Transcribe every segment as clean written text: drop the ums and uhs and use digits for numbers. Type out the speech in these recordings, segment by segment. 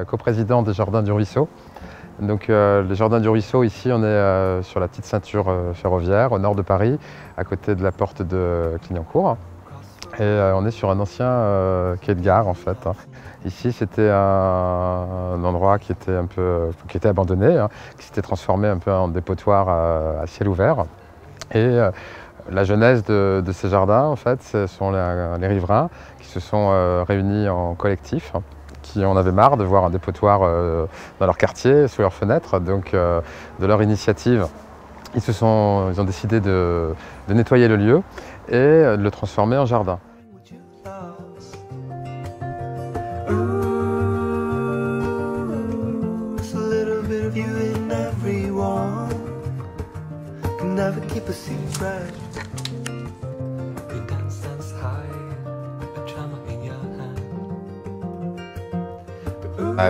coprésident des Jardins du Ruisseau. Donc, les Jardins du Ruisseau, ici, on est sur la petite ceinture ferroviaire, au nord de Paris, à côté de la porte de Clignancourt. Et on est sur un ancien quai de gare, en fait. Ici, c'était un endroit qui était abandonné, qui s'était transformé un peu en dépotoir à ciel ouvert. Et la genèse de ces jardins, en fait, ce sont les riverains qui se sont réunis en collectif, qui en avaient marre de voir un dépotoir dans leur quartier, sous leurs fenêtres. Donc, de leur initiative, ils ont décidé de nettoyer le lieu et de le transformer en jardin.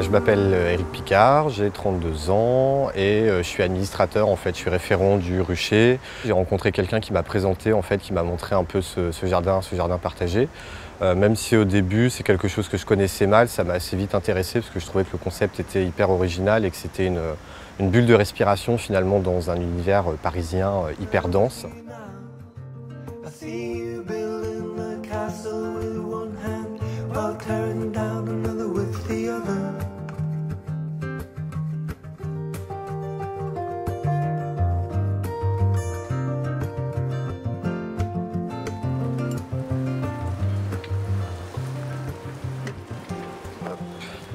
Je m'appelle Éric Picard, j'ai 32 ans et je suis administrateur, en fait, je suis référent du rucher. J'ai rencontré quelqu'un qui m'a présenté, en fait, qui m'a montré un peu ce jardin partagé. Même si au début c'est quelque chose que je connaissais mal, ça m'a assez vite intéressé parce que je trouvais que le concept était hyper original et que c'était une bulle de respiration finalement dans un univers parisien hyper dense.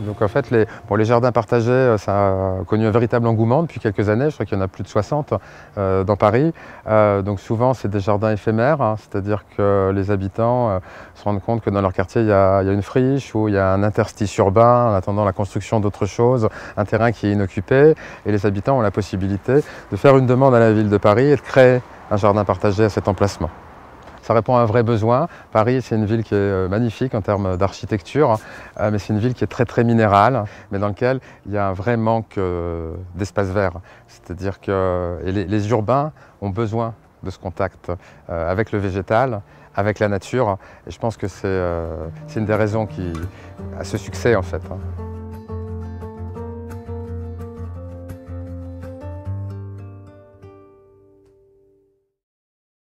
Donc en fait, les jardins partagés, ça a connu un véritable engouement depuis quelques années. Je crois qu'il y en a plus de 60 dans Paris. Donc souvent, c'est des jardins éphémères, c'est-à-dire que les habitants se rendent compte que dans leur quartier, il y a une friche ou il y a un interstice urbain en attendant la construction d'autre chose, un terrain qui est inoccupé. Et les habitants ont la possibilité de faire une demande à la ville de Paris et de créer un jardin partagé à cet emplacement. Ça répond à un vrai besoin. Paris, c'est une ville qui est magnifique en termes d'architecture, mais c'est une ville qui est très très minérale, mais dans laquelle il y a un vrai manque d'espace vert. C'est-à-dire que les urbains ont besoin de ce contact avec le végétal, avec la nature, et je pense que c'est une des raisons à ce succès en fait.